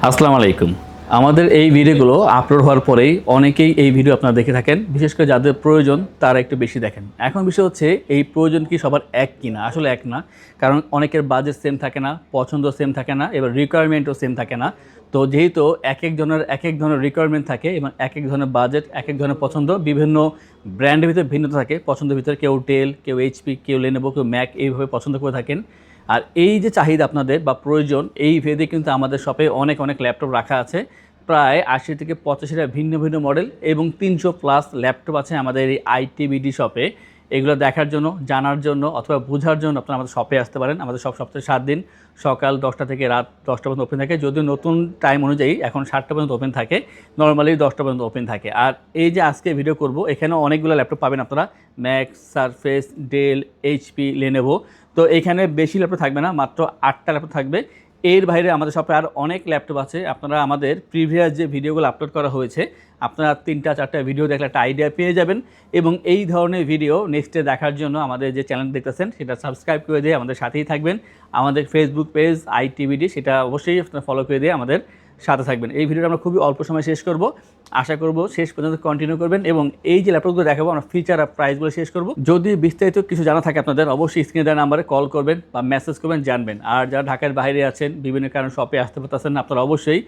আসসালামু আলাইকুম। আমাদের এই ভিডিওগুলো আপলোড হওয়ার পরেই অনেকেই এই ভিডিও আপনারা দেখে থাকেন, বিশেষ করে যাদের প্রয়োজন তারা একটু বেশি দেখেন। এখন বিষয় হচ্ছে এই প্রয়োজন কি সবার এক কিনা? আসলে এক না, কারণ অনেকের বাজেট সেম থাকে না, পছন্দ সেম থাকে না, এবার রিকোয়ারমেন্টও সেম থাকে না। তো যেহেতু এক এক ধরনের রিকোয়ারমেন্ট থাকে এবং এক ধরনের বাজেট, এক ধরনের পছন্দ, বিভিন্ন ব্র্যান্ডের ভিতরে ভিন্নতা থাকে পছন্দের ভিতরে। কেউ ডেল, কেউ এইচপি, কেউ লেনোভো, কেউ ম্যাক এইভাবে পছন্দ করে থাকেন। আর এই যে চাহিদা আপনাদের বা প্রয়োজন, এই ভেদে কিন্তু আমাদের শপে অনেক ল্যাপটপ রাখা আছে। প্রায় ৮০ থেকে ৮৫টা ভিন্ন ভিন্ন মডেল এবং ৩০০+ ল্যাপটপ আছে আমাদের এই আইটিবিডি শপে। এগুলো দেখার জন্য, জানার জন্য অথবা বোঝার জন্য আপনারা আমাদের শপে আসতে পারেন। আমাদের শপ সপ্তাহে ৭ দিন সকাল ১০টা থেকে রাত ১০টা পর্যন্ত ওপেন থাকে। যদিও নতুন টাইম অনুযায়ী এখন ৭টা পর্যন্ত ওপেন থাকে, নর্মালি ১০টা পর্যন্ত ওপেন থাকে। আর এই যে আজকে ভিডিও করব, এখানে অনেকগুলো ল্যাপটপ পাবেন আপনারা, Mac, Surface, Dell, HP, Lenovo. তো এখানে বেশি ল্যাপটপ থাকবে না, মাত্র ৮টা ল্যাপটপ থাকবে। এর বাইরে আমাদের শপে আর অনেক ল্যাপটপ আছে। আপনারা আমাদের প্রিভিয়াস যে ভিডিওগুলো আপলোড করা হয়েছে, আপনারা ৩টা-৪টা ভিডিও দেখলে একটা আইডিয়া পেয়ে যাবেন। এবং এই ধরনের ভিডিও নেক্সটে দেখার জন্য আমাদের যে চ্যানেল দেখতেছেন সেটা সাবস্ক্রাইব করে দিয়ে আমাদের সাথেই থাকবেন। আমাদের ফেসবুক পেজ আইটিবিডি, সেটা অবশ্যই আপনারা ফলো করে দিয়ে আমাদের সাথে থাকবেন। এই ভিডিওটা আমরা খুবই অল্প সময় শেষ করব, আশা করব শেষ পর্যন্ত কন্টিনিউ করবেন। এবং এই যে ল্যাপটপগুলো দেখাবো আমরা ফিচার আর প্রাইসগুলো শেষ করব। যদি বিস্তারিত কিছু জানা থাকে আপনাদের, অবশ্যই স্ক্রিনে দেওয়া নাম্বারে কল করবেন বা মেসেজ করবেন, জানবেন। আর যারা ঢাকার বাইরে আছেন, বিভিন্ন কারণে শপে আসতে পারতেছেন না, আপনারা অবশ্যই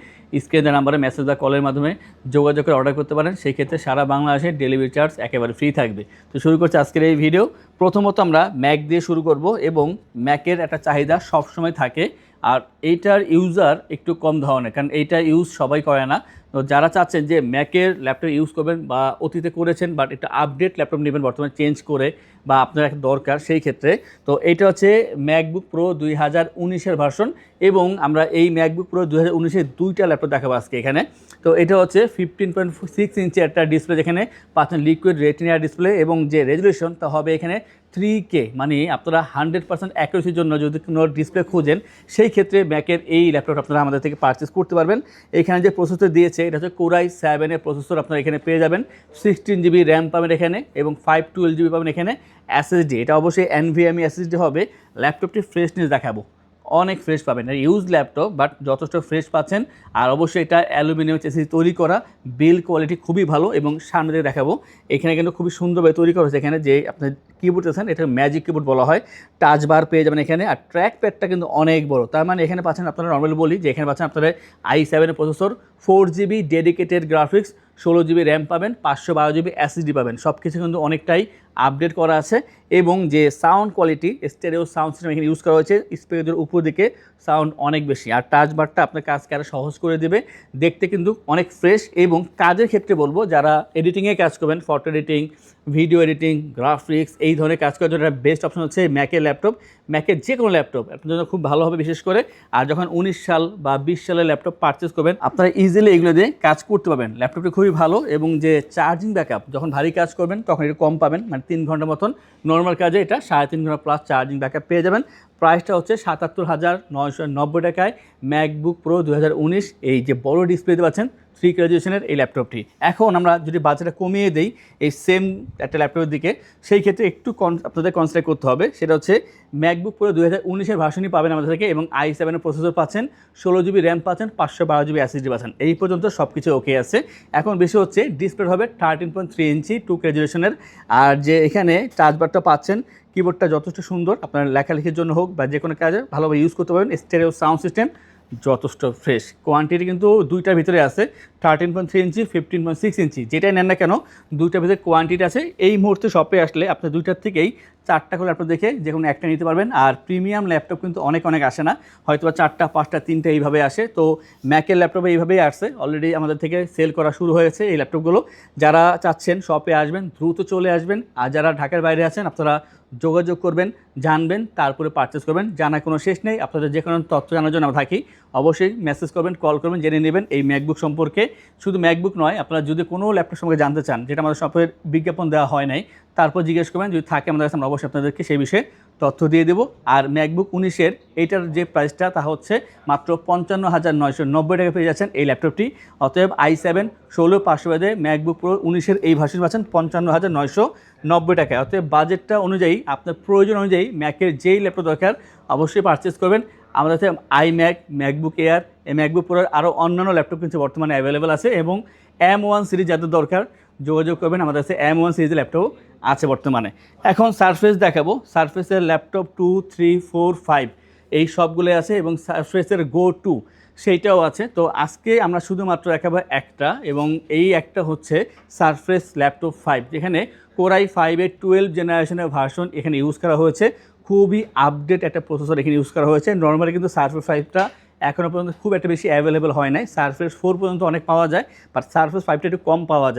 স্ক্রিনে দেওয়া নাম্বারে মেসেজ বা কলের মাধ্যমে যোগাযোগ করে অর্ডার করতে পারেন। সেই ক্ষেত্রে সারা বাংলাদেশে ডেলিভারি চার্জ একেবারে ফ্রি থাকবে। তো শুরু করছি আজকের এই ভিডিও। প্রথমত আমরা ম্যাক দিয়ে শুরু করব। এবং ম্যাকের একটা চাহিদা সবসময় থাকে, আর এইটার ইউজার একটু কম ধরনের, কারণ এইটা ইউজ সবাই করে না। তো যারা চাচ্ছেন যে ম্যাকের ল্যাপটপ ইউজ করবেন বা অতীতে করেছেন, বাট একটা আপডেট ল্যাপটপ নেবেন বর্তমানে চেঞ্জ করে, বা আপনার একটা দরকার সেই ক্ষেত্রে, তো এইটা হচ্ছে ম্যাকবুক প্রো 2019-এর ভার্সন। এবং আমরা এই ম্যাকবুক প্রো 2019-এর দুইটা ল্যাপটপ দেখাবো আজকে এখানে। তো এটা হচ্ছে 15.6 ইঞ্চি একটা ডিসপ্লে, যেখানে পাচ্ছেন লিকুইড রেটিনা ডিসপ্লে, এবং যে রেজুলেশন তা হবে এখানে 3K। মানে আপনারা 100% অ্যাকুরেসির জন্য যদি কোনো ডিসপ্লে খুঁজেন, সেই ক্ষেত্রে ম্যাকের এই ল্যাপটপ আপনারা আমাদের থেকে পারচেস করতে পারবেন। এখানে যে প্রসেসর দিয়েছে এটা হচ্ছে কোরাই 7-এর প্রসেসর আপনারা এখানে পেয়ে যাবেন। 16GB র্যাম পাবেন এখানে, এবং 512GB পাবেন এখানে এসএসডি। এটা অবশ্যই এনভিএমই এসএসডি হবে। ল্যাপটপটি ফ্রেশনেস দেখাবো, অনেক ফ্রেশ পাবেন। ইউজ ল্যাপটপ, বাট যথেষ্ট ফ্রেশ পাচ্ছেন। আর অবশ্যই এটা অ্যালুমিনিয়াম চেসিস তৈরি করা, বিল্ড কোয়ালিটি খুবই ভালো। এবং সামনে দিয়ে দেখাবো, এখানে কিন্তু খুবই সুন্দরভাবে তৈরি করা হয়েছে। এখানে যে আপনার কিবোর্ড আছেন, এটা ম্যাজিক কিবোর্ড বলা হয়। টাচ বার পেয়ে যাবেন এখানে, আর ট্র্যাক প্যাডটা কিন্তু অনেক বড়। তার মানে এখানে পাচ্ছেন, আপনারা নর্মালি বলি যে এখানে পাচ্ছেন আপনারা i7-এর processor, 4GB dedicated graphics, 16GB RAM পাবেন, 512GB এসএসডি পাবেন। সব কিছু কিন্তু অনেকটাই আপডেট করা আছে। এবং যে sound quality, stereo sound system এখানে ইউজ করা হয়েছে। স্পিকারের উপর দিকে সাউন্ড অনেক বেশি, আর টাচ বারটা আপনার কাজকে আরও সহজ করে দেবে। দেখতে কিন্তু অনেক ফ্রেশ। এবং কাজের ক্ষেত্রে বলবো, যারা এডিটিংয়ে কাজ করবেন, photo editing, video editing, graphics, এই ধরনের কাজ করার জন্য বেস্ট অপশন হচ্ছে ম্যাকের ল্যাপটপ। ম্যাকের যে কোনো ল্যাপটপ আপনার জন্য খুব ভালো হবে, বিশেষ করে। আর যখন 19 সাল বা 20 সালের ল্যাপটপ পারচেস করবেন, আপনারা ইজিলি এগুলো দিয়ে কাজ করতে পারবেন। ল্যাপটপটি খুবই ভালো। এবং যে চার্জিং ব্যাকআপ, যখন ভারী কাজ করবেন তখন একটু কম পাবেন, মানে 3 ঘন্টার মতন। নর্মাল কাজে এটা 3.5 ঘন্টা প্লাস চার্জিং ব্যাকআপ পেয়ে যাবেন। প্রাইসটা হচ্ছে 77,990 টাকায় ম্যাকবুক প্রো 2019, এই যে বড় ডিসপ্লেতে পাচ্ছেন 3K রেজুলেশনের এই ল্যাপটপটি। এখন আমরা যদি বাজেটটা কমিয়ে দিই এই সেম একটা ল্যাপটপের দিকে, সেই ক্ষেত্রে একটু আপনাদের কনসিডার করতে হবে। সেটা হচ্ছে ম্যাকবুক প্রো 2019-এর ভার্সনই পাবেন আমাদের থেকে, এবং i7-এর প্রসেসর পাচ্ছেন, 16GB র্যাম পাচ্ছেন, 512GB এসএসডি পাচ্ছেন। এই পর্যন্ত সব কিছু ওকে আছে। এখন বেশি হচ্ছে ডিসপ্লে হবে 13.3 ইঞ্চি 2K রেজুলেশনের। আর যে এখানে টাচবারটা পাচ্ছেন, কিবোর্ডটা যথেষ্ট সুন্দর, আপনার লেখালেখির জন্য হোক বা যে কোনো কাজে ভালোভাবে ইউজ করতে পারবেন। স্টেরিও সাউন্ড সিস্টেম যথেষ্ট ফ্রেশ। কোয়ান্টিটি কিন্তু দুইটার ভিতরে আছে, 13.3 ইঞ্চি, 15.6 ইঞ্চি, যেটাই নেন না কেন দুইটার ভিতরে কোয়ান্টিটি আছে। এই মুহূর্তে শপে আসলে আপনি দুইটার থেকেই 4টা করে ল্যাপটপ দেখে যে কোনো একটা নিতে পারবেন। আর প্রিমিয়াম ল্যাপটপ কিন্তু অনেক আসে না, হয়তো বা 4টা, 5টা, 3টা এইভাবে আসে। তো ম্যাকের ল্যাপটপে এইভাবেই আসছে, অলরেডি আমাদের থেকে সেল করা শুরু হয়েছে এই ল্যাপটপগুলো। যারা চাচ্ছেন শপে আসবেন, দ্রুত চলে আসবেন। আর যারা ঢাকার বাইরে আছেন, আপনারা যোগাযোগ করবেন, জানবেন, তারপরে পারচেস করবেন। জানার কোনো শেষ নেই। আপনাদের যে কোনো তথ্য জানার জন্য আমরা থাকি, অবশ্যই মেসেজ করবেন, কল করবেন, জেনে নেবেন এই ম্যাকবুক সম্পর্কে। শুধু ম্যাকবুক নয়, আপনারা যদি কোনো ল্যাপটপ সম্পর্কে জানতে চান, যেটা আমাদের শপের বিজ্ঞাপন দেওয়া হয় নাই, তারপর জিজ্ঞেস করবেন। যদি থাকে আমাদের কাছে, আমরা অবশ্যই আপনাদেরকে সেই বিষয়ে তথ্য দিয়ে দেবো। আর ম্যাকবুক 19-এর এইটার যে প্রাইসটা, তা হচ্ছে মাত্র 55,990 টাকা পেয়ে যাচ্ছেন এই ল্যাপটপটি। অতএব i7 16500 ম্যাকবুক প্রো 19-এর এই ভার্সন পাচ্ছেন 55,990 টাকায়। অতএব বাজেটটা অনুযায়ী, আপনার প্রয়োজন অনুযায়ী ম্যাকের যেই ল্যাপটপ দরকার অবশ্যই পারচেস করবেন। আমাদের কাছে iMac, ম্যাকবুক এয়ার, এই ম্যাকবুক প্রোর আরও অন্যান্য ল্যাপটপ কিন্তু বর্তমানে অ্যাভেলেবেল আছে এবং M1 সিরিজ যাদের দরকার যোগাযোগ করবেন, আমাদের কাছে M1 সিরিজের ল্যাপটপ আছে বর্তমানে। এখন সারফেস দেখাবো, সারফেসের ল্যাপটপ 2, 3, 4, 5 এই সবগুলোই আছে এবং সারফেসের গো 2 সেইটাও আছে। তো আজকে আমরা শুধুমাত্র দেখাবো একটা, এবং এই একটা হচ্ছে সারফেস ল্যাপটপ 5, যেখানে কোরাই 5-এর 12 জেনারেশনের ভার্সন এখানে ইউজ করা হয়েছে। খুবই আপডেট একটা প্রসেসর এখানে ইউজ করা হয়েছে। নর্মালি কিন্তু সারফেস 5টা এখনও পর্যন্ত খুব একটা বেশি অ্যাভেলেবল হয় নাই। সারফেস 4 পর্যন্ত অনেক পাওয়া যায়, বাট সারফেস 5টা একটু কম পাওয়া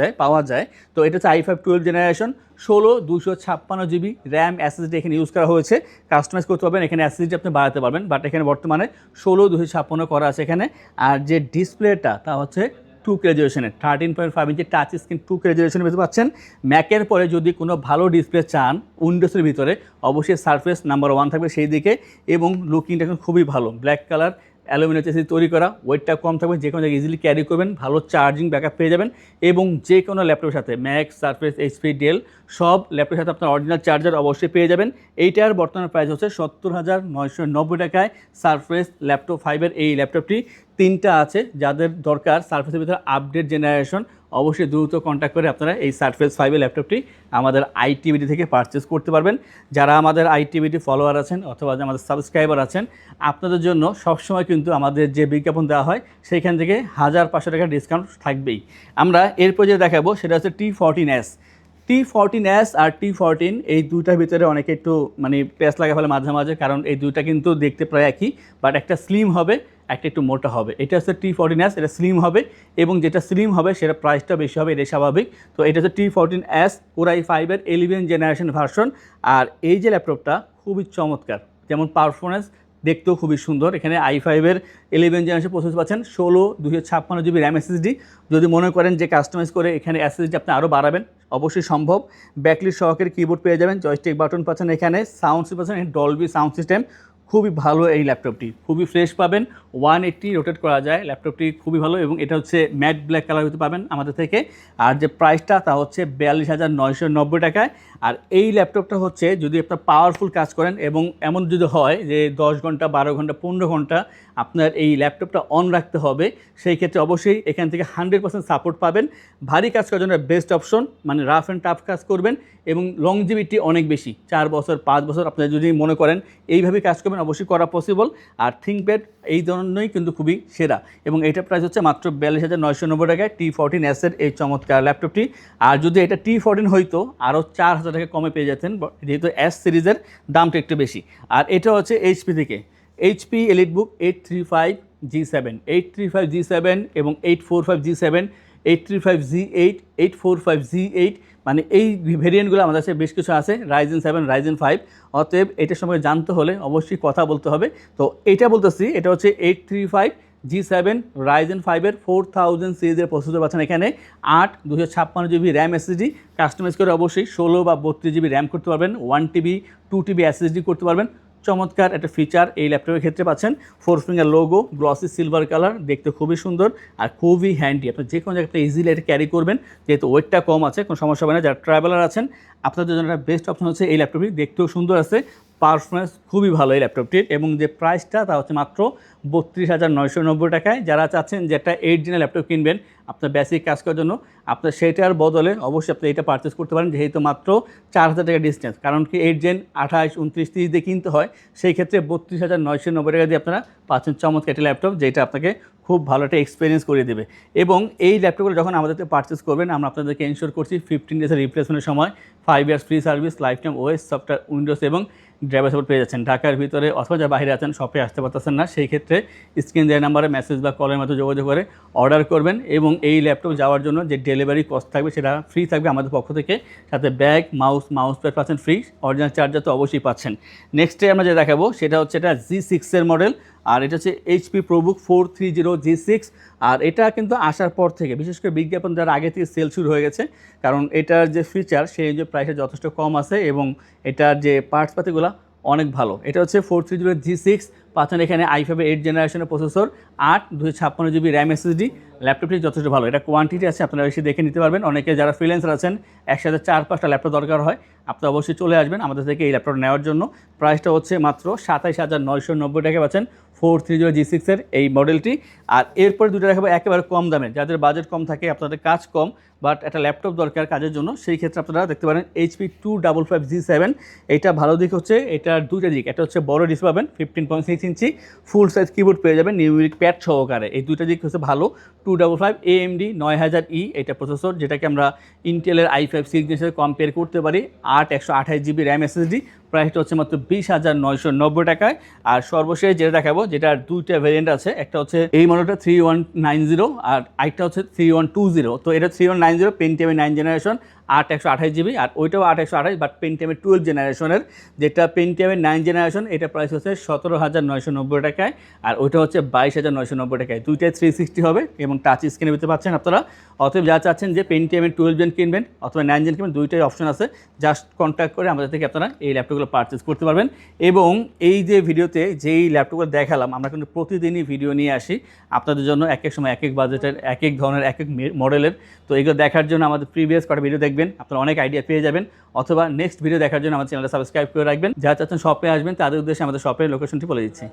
যায়। তো এটা হচ্ছে i5 12 generation, 16 256 GB RAM SSD এখানে ইউজ করা হয়েছে। কাস্টমাইজ করতে পারবেন, এখানে SSD আপনি বাড়াতে পারবেন, বাট এখানে বর্তমানে 16 256 করা আছে এখানে। আর যে ডিসপ্লেটা তা হচ্ছে 2K রেজলিউশনের 13.5 ইঞ্চি টাচ স্ক্রিন 2K রেজলিউশনে পেতে পাচ্ছেন। ম্যাকের পরে যদি কোনো ভালো ডিসপ্লে চান উইন্ডোজের ভিতরে, অবশ্যই সারফেস নাম্বার 1 থাকবে সেই দিকে। এবং লুকিংটা এখন খুবই ভালো, ব্ল্যাক কালার অ্যালুমিনিয়াম চেসিস তৈরি করা, ওয়েটটা কম থাকবে, যে কোনো জায়গায় ইজিলি ক্যারি করবেন, ভালো চার্জিং ব্যাকআপ পেয়ে যাবেন। এবং যে কোনো ল্যাপটপের সাথে ম্যাক, সারফেস, HP, ডেল সব ল্যাপটপের সাথে আপনার অরিজিনাল চার্জার অবশ্যই পেয়ে যাবেন। এইটার বর্তমান প্রাইস হচ্ছে 70,990 টাকায় সারফেস ল্যাপটপ 5-এর এই ল্যাপটপটি। 3টা আছে, যাদের দরকার সারফেসের ভিতরে আপডেট জেনারেশন অবশ্যই দ্রুত কন্ট্যাক্ট করে আপনারা এই সারফেস 5-এর ল্যাপটপটি আমাদের আইটিভিটি থেকে পারচেস করতে পারবেন। যারা আমাদের আইটিভিটি ফলোয়ার আছেন অথবা আমাদের সাবস্ক্রাইবার আছেন, আপনাদের জন্য সবসময় কিন্তু আমাদের যে বিজ্ঞাপন দেওয়া হয় সেইখান থেকে 1,500 টাকা ডিসকাউন্ট থাকবেই। আমরা এরপর যে দেখাবো সেটা হচ্ছে T14S। T14S আর T14 এই দুইটার ভিতরে অনেকে একটু মানে প্যাচ লাগা ফেলে মাঝে মাঝে, কারণ এই দুইটা কিন্তু দেখতে প্রায় একই, বাট একটা স্লিম হবে, একটা একটু মোটা হবে। এটা হচ্ছে T14S, এটা স্লিম হবে, এবং যেটা স্লিম হবে সেটা প্রাইসটা বেশি হবে, এটা স্বাভাবিক। তো এটা হচ্ছে T14S কোরাই 5-এর 11 জেনারেশন ভার্সন। আর এই যে ল্যাপটপটা খুবই চমৎকার, যেমন পারফরমেন্স দেখতেও খুবই সুন্দর। এখানে i5-এর 11 জেনারেশন প্রসেসর পাচ্ছেন, 16 256 GB র্যাম SSD। যদি মনে করেন যে কাস্টমাইজ করে এখানে SSD আপনি আরও বাড়াবেন, অবশ্যই সম্ভব। ব্যাকলিট সহকারে কিবোর্ড পেয়ে যাবেন, জয়স্টিক বাটন পাচ্ছেন, এখানে সাউন্ড পাচ্ছেন, ডলবি সাউন্ড সিস্টেম। খুবই ভালো এই ল্যাপটপটি, খুবই ফ্রেশ পাবেন, 180 রোটেট করা যায়, ল্যাপটপটি খুবই ভালো। এবং এটা হচ্ছে ম্যাট ব্ল্যাক কালার হতে পাবেন আমাদের থেকে। আর যে প্রাইসটা তা হচ্ছে 42,990 টাকায়। আর এই ল্যাপটপটা হচ্ছে যদি আপনার পাওয়ারফুল কাজ করেন, এবং এমন যদি হয় যে 10 ঘন্টা 12 ঘন্টা 15 ঘন্টা আপনার এই ল্যাপটপটা অন রাখতে হবে, সেই ক্ষেত্রে অবশ্যই এখান থেকে 100% সাপোর্ট পাবেন। ভারী কাজ করার জন্য বেস্ট অপশন, মানে রাফ অ্যান্ড টাফ কাজ করবেন, এবং লংজিভিটি অনেক বেশি, 4 বছর 5 বছর আপনারা যদি মনে করেন এইভাবে কাজ করবেন, অবশ্যই করা পসিবল। আর থিঙ্কপ্যাড এই ধরনেরই কিন্তু খুবই সেরা, এবং এইটার প্রাইস হচ্ছে মাত্র 42,990 টাকায় T14S-এর এই চমৎকার ল্যাপটপটি। আর যদি এটা T14 হইতো আরও 4,000 টাকা কমে পেয়ে যেতেন, যেহেতু S সিরিজের দামটা একটু বেশি। আর এটা হচ্ছে HP থেকে, HP EliteBook 835G7, 835G7 এবং 845G7, 835G8, 845G8, মানে এই ভেরিয়েন্টগুলো আমাদের কাছে বেশ কিছু আছে, Ryzen 7, Ryzen 5। অতএব এটার সম্পর্কে জানতে হলে অবশ্যই কথা বলতে হবে। তো এটা বলতেছি, এটা হচ্ছে 835G7 Ryzen 5-এর 4000 সিরিজের প্রসেসর পাচ্ছেন এখানে, 8 256 GB র্যাম SSD। কাস্টমাইজ করে অবশ্যই 16 বা 32 GB র্যাম করতে পারবেন, 1TB 2TB SSD করতে পারবেন। চমৎকার একটা ফিচার এই ল্যাপটপের ক্ষেত্রে পাচ্ছেন। 4 finger logo, glossy silver colour, দেখতে খুবই সুন্দর আর খুবই হ্যান্ডি। আপনি যে কোনো জায়গায় ইজিলি এটা ক্যারি করবেন, যেহেতু ওয়েটটা কম আছে, কোনো সমস্যা হবে না। যারা ট্রাভেলার আছেন আপনাদের জন্য একটা বেস্ট অপশন হচ্ছে এই ল্যাপটপটি, দেখতেও সুন্দর আছে, পারফরমেন্স খুবই ভালো এই ল্যাপটপটির। এবং যে প্রাইসটা তা হচ্ছে মাত্র 32,990 টাকায়। যারা চাচ্ছেন যে একটা 8 জেনের ল্যাপটপ কিনবেন আপনার বেসিক কাজ করার জন্য, আপনার সেটার বদলে অবশ্যই আপনি এটা পারচেস করতে পারেন, যেহেতু মাত্র 4,000 টাকা ডিস্টেন্স। কারণ কি 8 জেন 28, 29, 30 দিয়ে কিনতে হয়, সেই ক্ষেত্রে 32,990 টাকা দিয়ে আপনারা পাচ্ছেন চমৎকার একটা ল্যাপটপ, যেটা আপনাকে খুব ভালো একটা এক্সপিরিয়েন্স করে দেবে। এবং এই ল্যাপটপগুলো যখন আমাদের থেকে পারচেস করবেন, আমরা আপনাদেরকে এনশিওর করছি 15 ডেজের রিপ্লেসমেন্টের সময় 5 years free service, life time OS, software, Windows এবং ড্রাইভার সাপোর্ট পেয়ে যাচ্ছেন। ঢাকার ভিতরে অথবা যা বাইরে আছেন, শপে আসতে পারতেছেন না, সেই ক্ষেত্রে স্ক্রিন দেওয়ার নাম্বারে মেসেজ বা কলের মতো যোগাযোগ করে অর্ডার করবেন। এবং এই ল্যাপটপ যাওয়ার জন্য যে ডেলিভারি কস্ট থাকবে সেটা ফ্রি থাকবে আমাদের পক্ষ থেকে, সাথে ব্যাগ, মাউস প্যাড পাচ্ছেন ফ্রি, অরিজিনাল চার্জার তো অবশ্যই পাচ্ছেন। নেক্সটে আমরা যে দেখাবো সেটা হচ্ছে এটা G6-এর মডেল, আর এটা হচ্ছে HP ProBook 430G6। আর এটা কিন্তু আসার পর থেকে বিশেষ করে বিজ্ঞাপন যারা আগে থেকে সেল শুরু হয়ে গেছে, কারণ এটার যে ফিচার সেই যে প্রাইসে যথেষ্ট কম আছে, এবং এটার যে পার্টসপাতিগুলো অনেক ভালো। এটা হচ্ছে 430G6 পাচ্ছেন এখানে, i5-এর 8 জেনারেশনের প্রসেসর, 8 256 GB র্যাম SSD। ল্যাপটপটি যথেষ্ট ভালো, এটা কোয়ান্টিটি আছে, আপনারা এসে দেখে নিতে পারবেন। অনেকে যারা ফ্রিল্যান্সার আছেন, একসাথে 4-5টা ল্যাপটপ দরকার হয়, আপনি অবশ্যই চলে আসবেন আমাদের থেকে এই ল্যাপটপ নেওয়ার জন্য। প্রাইসটা হচ্ছে মাত্র 27,990 টাকা পাচ্ছেন 4300G6 এর এই মডেলটি। আর এরপর দুটো দেখাবো একেবারে কম দামে, যাদের বাজেট কম থাকে, আপনাদের কাজ কম বাট একটা ল্যাপটপ দরকার কাজের জন্য, সেই ক্ষেত্রে আপনারা দেখতে পারেন HP 255G7। এটা ভালো দিক হচ্ছে এটার দুইটা দিক, একটা হচ্ছে বড় ডিসপ্লে পাবেন 15.6 ইঞ্চি, ফুল সাইজ কিবোর্ড পেয়ে যাবেন নিউমেরিক প্যাড সহকারে, এই দুইটা দিক হচ্ছে ভালো। 255 AMD 9000E এটা প্রসেসর, যেটাকে আমরা ইন্টেলের i5 সিরিজের সাথে কম্পেয়ার করতে পারি। 128GB র্যাম SSD, প্রাইসটা হচ্ছে মাত্র 20,990 টাকায়। আর সর্বশেষ যেটা দেখাবো, যেটার দুইটা ভেরিয়েন্ট আছে, একটা হচ্ছে এই মডেলটা 3190 আর আরেকটা হচ্ছে 3120। তো এটা 3190 পেন্টিয়ামের 9 জেনারেশন, 128GB, আর ওইটাও 128 বাট পেন্টিয়ামের 12 জেনারেশনের। যেটা পেন্টিয়ামের 9 জেনারেশন এটা প্রাইস হচ্ছে 17,990 টাকায়, আর ওইটা হচ্ছে 22,990 টাকায়। দুইটাই 360 হবে এবং টাচ স্ক্রিনের ভিতরে পাচ্ছেন আপনারা। অতএব যা চাচ্ছেন যে পেন্টিয়ামের 12 জেন কিনবেন অথবা 9 জেন কিনবেন, দুইটাই অপশন আছে, জাস্ট কন্ট্যাক্ট করে আমাদের থেকে আপনারা এই ল্যাপটপগুলো পারচেস করতে পারবেন। এবং এই যে ভিডিওতে যেই ল্যাপটপগুলো দেখালাম, আমরা কিন্তু প্রতিদিনই ভিডিও নিয়ে আসি আপনাদের জন্য, এক এক সময় এক এক বাজেটের, এক এক ধরনের, এক এক মডেলের। তো এগুলো দেখার জন্য আমাদের প্রিভিয়াস কটা ভিডিও দেখবেন, আপনারা অনেক আইডিয়া পেয়ে যাবেন। অথবা নেক্সট ভিডিও দেখার জন্য আমাদের চ্যানেলটা সাবস্ক্রাইব করে রাখবেন। যারা চাচ্ছেন শপে আসবেন তাদের উদ্দেশ্যে আমাদের শপের লোকেশনটি বলে দিচ্ছি।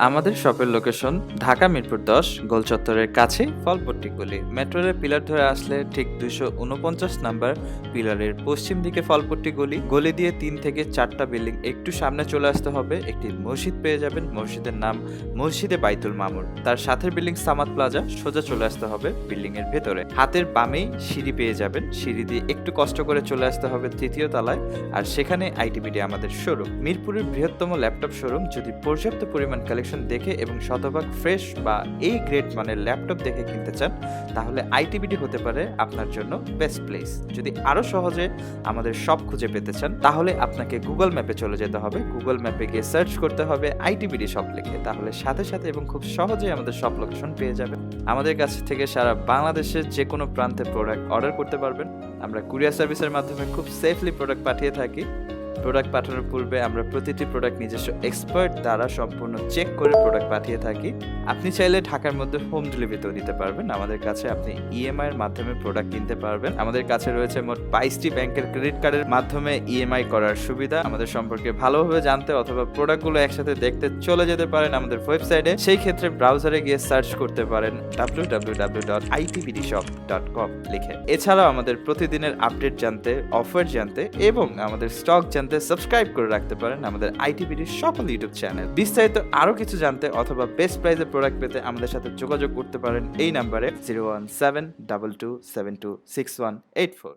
আমাদের শপের লোকেশন ঢাকা মিরপুর 10 গোল চত্বরের কাছে ফলপট্টি গলি। মেট্রো রেল পিলার ধরে আসলে ঠিক 249 নাম্বার পিলারের পশ্চিম দিকে ফলপট্টি গলি। গলি দিয়ে 3 থেকে 4টা বিল্ডিং একটু সামনে চলে আসতে হবে, একটি মসজিদ পেয়ে যাবেন, মসজিদের নাম মসজিদে বাইতুল মামুর। তার সাথের বিল্ডিং সামাদ প্লাজা, সোজা চলে আসতে হবে বিল্ডিং এর ভেতরে। হাতের বামেই সিঁড়ি পেয়ে যাবেন, সিঁড়ি দিয়ে একটু কষ্ট করে চলে আসতে হবে 3য় তলায়, আর সেখানে আইটিবিডি আমাদের শোরুম। মিরপুরের বৃহত্তম ল্যাপটপ শোরুম। যদি পর্যাপ্ত পরিমাণ কালেকশন দেখে এবং শতভাগ ফ্রেশ বা এই গ্রেড মানের ল্যাপটপ দেখে কিনতে চান, তাহলে আইটিবিডি হতে পারে আপনার জন্য বেস্ট প্লেস। যদি আরো সহজে আমাদের শপ খুঁজে পেতে চান, তাহলে আপনাকে গুগল ম্যাপে চলে যেতে হবে। গুগল ম্যাপে গিয়ে সার্চ করতে হবে আইটিবিডি শপ লিখে, তাহলে সাথে সাথে এবং খুব সহজেই আমাদের শপ লোকেশন পেয়ে যাবেন। আমাদের কাছ থেকে সারা বাংলাদেশের যে কোনো প্রান্তে প্রোডাক্ট অর্ডার করতে পারবেন। আমরা কুরিয়ার সার্ভিসের মাধ্যমে খুব সেফলি প্রোডাক্ট পাঠিয়ে থাকি। প্রোডাক্ট পাঠানোর পূর্বে আমরা প্রতিটি প্রোডাক্ট নিজস্ব এক্সপার্ট দ্বারা সম্পূর্ণ চেক করে প্রোডাক্ট পাঠিয়ে থাকি। আপনি চাইলে ঢাকার মধ্যে হোম ডেলিভারিতেও নিতে পারবেন। আমাদের কাছে আপনি ইএমআই এর মাধ্যমে প্রোডাক্ট কিনতে পারবেন। আমাদের কাছে রয়েছে মোট 22টি ব্যাংকের ক্রেডিট কার্ডের মাধ্যমে ইএমআই করার সুবিধা। আমাদের সম্পর্কে ভালোভাবে জানতে অথবা প্রোডাক্টগুলো একসাথে দেখতে চলে যেতে পারেন আমাদের ওয়েবসাইটে। সেই ক্ষেত্রে ব্রাউজারে গিয়ে সার্চ করতে পারেন www.itbdshop.com লিখে। এছাড়াও আমাদের প্রতিদিনের আপডেট জানতে, অফার জানতে এবং আমাদের স্টক জানতে সাবস্ক্রাইব করে রাখতে পারেন আমাদের আইটিবিডির সকল ইউটিউব চ্যানেল। বিস্তারিত আরো কিছু জানতে অথবা বেস্ট প্রাইসে প্রোডাক্ট পেতে আমাদের সাথে যোগাযোগ করতে পারেন এই নাম্বারে 01722726184।